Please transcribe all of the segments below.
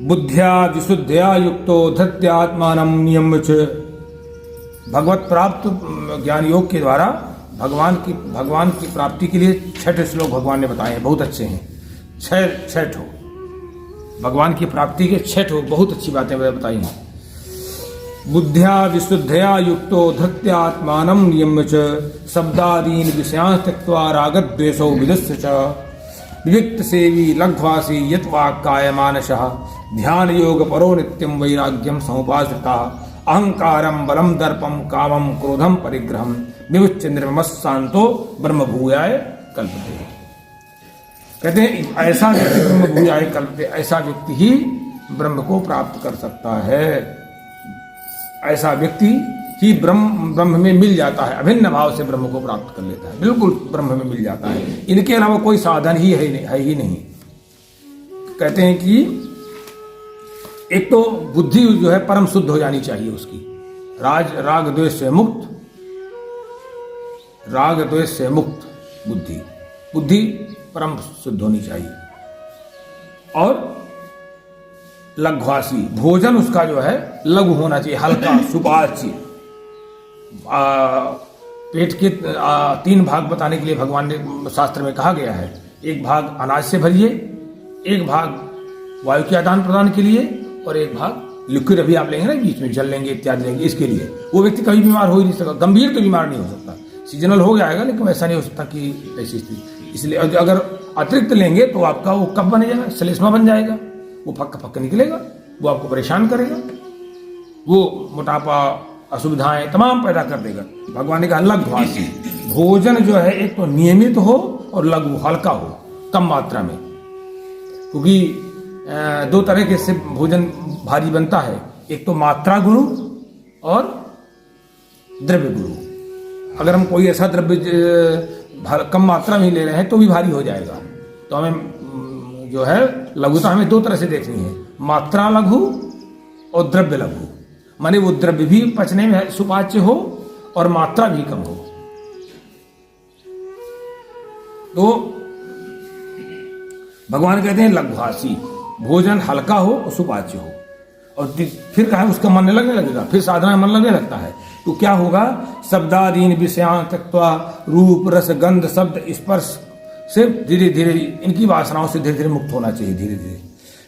बुद्ध्या विशुद्धया युक्तो धृत्यात्मानं नियम्य च। भगवत प्राप्त ज्ञान योग के द्वारा भगवान की प्राप्ति के लिए 6 श्लोक भगवान ने बताए हैं, बहुत अच्छे हैं। 6 ठो भगवान की प्राप्ति के 6 ठो बहुत अच्छी बातें बताई हैं। बुद्ध्या विशुद्धया युक्तो धृत्यात्मानं नियम्य च शब्दादीन विषयान् त्यक्त्वा रागद्वेषौ विदस्य च विविक्त सेवी लघ्वासी यत् वाक्काय मानसः ध्यान योग परो नित्यं वैराग्यम समुपाश्रिता अहंकारम बलम दर्पम कामम क्रोधम परिग्रहम विमुच्य निर्ममस्सान्तो ब्रह्म भूयाय कल्पते। कहते हैं ऐसा व्यक्ति ब्रह्म भूयाय कल्पते, ऐसा व्यक्ति ही ब्रह्म को प्राप्त कर सकता है। ऐसा व्यक्ति ही ब्रह्म में मिल जाता है, अभिन्न भाव से ब्रह्म को प्राप्त कर लेता है, बिल्कुल ब्रह्म में मिल जाता है। इनके अलावा कोई साधन ही है ही नहीं। कहते हैं कि एक तो बुद्धि जो है परम शुद्ध हो जानी चाहिए उसकी, राग द्वेष से मुक्त बुद्धि परम शुद्ध होनी चाहिए। और लघ्वासी, भोजन उसका जो है लघु होना चाहिए, हल्का सुपाच्य। पेट के 3 भाग बताने के लिए भगवान ने शास्त्र में कहा गया है। एक भाग अनाज से भरिए, एक भाग वायु के आदान प्रदान के लिए, और एक भाग लिक्विड अभी आप लेंगे ना, बीच में जल लेंगे इत्यादि लेंगे, इसके लिए। वो व्यक्ति कभी बीमार हो ही नहीं सकता, गंभीर तो बीमार नहीं हो सकता, सीजनल हो जाएगा, लेकिन ऐसा नहीं हो सकता कि ऐसी स्थिति। इसलिए अगर अतिरिक्त लेंगे तो आपका वो कब बन जाएगा, श्लेष्मा बन जाएगा, वो फक्का निकलेगा, वो आपको परेशान करेगा, वो मोटापा असुविधाएं तमाम पैदा कर देगा। भगवान ने कहा लघ्वासी, भोजन जो है एक तो नियमित हो और लघु हल्का हो, कम मात्रा में। क्योंकि 2 तरह के से भोजन भारी बनता है, एक तो मात्रा गुरु और द्रव्य गुरु। अगर हम कोई ऐसा द्रव्य कम मात्रा में ले रहे हैं तो भी भारी हो जाएगा। तो हमें जो है लघुता हमें 2 तरह से देखनी है, मात्रा लघु और द्रव्य लघु। माने वो द्रव्य भी पचने में सुपाच्य हो और मात्रा भी कम हो। तो भगवान कहते हैं लघ्वासी, भोजन हल्का हो और सुपाच्य हो। और फिर कहा उसका मन लगने लगेगा, फिर साधना में मन लगने लगता है तो क्या होगा, शब्दादीन विषयान् त्यक्त्वा, रूप रस गंध शब्द स्पर्श से धीरे धीरे इनकी वासनाओं से धीरे धीरे मुक्त होना चाहिए। धीरे धीरे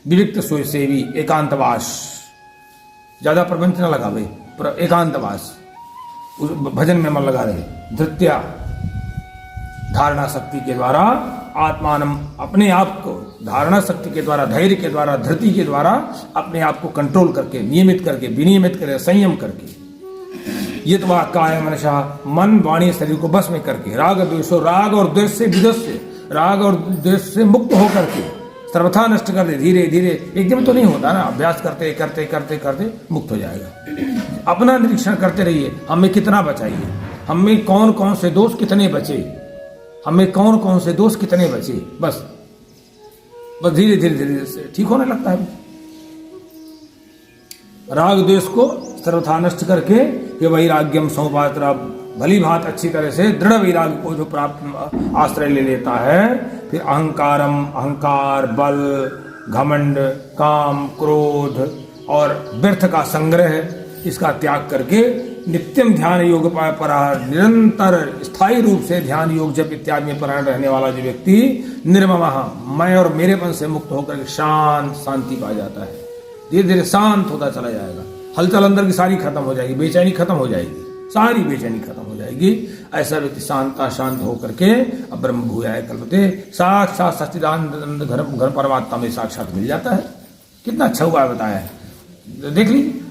विविक्त सेवी, एकांतवास, ज्यादा प्रपंच न लगावे, एकांतवास, उस भजन में मन लगा रहे। धृत्या, धारणा शक्ति के द्वारा आत्मानम, अपने आप को धारणा शक्ति के द्वारा, धैर्य के द्वारा, धृति के द्वारा अपने आप को कंट्रोल करके, नियमित करके, विनियमित करके, संयम करके, यत् वाक्काय मनसा, मन वाणी शरीर को बस में करके, राग और द्वेष से विदस्य, राग और द्वेष से मुक्त होकर के सर्वथा नष्ट कर दे। धीरे धीरे, एकदम तो नहीं होता ना, अभ्यास करते करते करते करते मुक्त हो जाएगा। अपना निरीक्षण करते रहिए, हमें कितना बचाइए, हमें कौन कौन से दोष कितने बचे, हमें कौन कौन से दोष कितने बचे, बस धीरे धीरे धीरे से ठीक होने लगता है। राग द्वेष को सर्वथा नष्ट करके ये वैराग्यम समुपाश्रिता, भली भांत अच्छी तरह से दृढ़ वैराग्य को जो प्राप्त आश्रय ले लेता है, फिर अहंकार, बल, घमंड, काम, क्रोध और व्यर्थ का संग्रह, इसका त्याग करके नित्यम ध्यान योग पर निरंतर स्थायी रूप से ध्यान योग जप इत्यादि में परायण रहने वाला जो व्यक्ति निर्ममः, मैं और मेरेपन से मुक्त होकर शांति पा जाता है। धीरे धीरे शांत होता चला जाएगा, हलचल अंदर की सारी खत्म हो जाएगी, बेचैनी खत्म हो जाएगी, सारी बेचैनी खत्म हो जाएगी। ऐसा व्यक्ति शांत होकर के अब ब्रह्म भूयाय कल्पते, साक्षात सच्चिदानंद घर परमात्मा में साक्षात मिल जाता है। कितना अच्छा हुआ बताया है, देख लीजिए।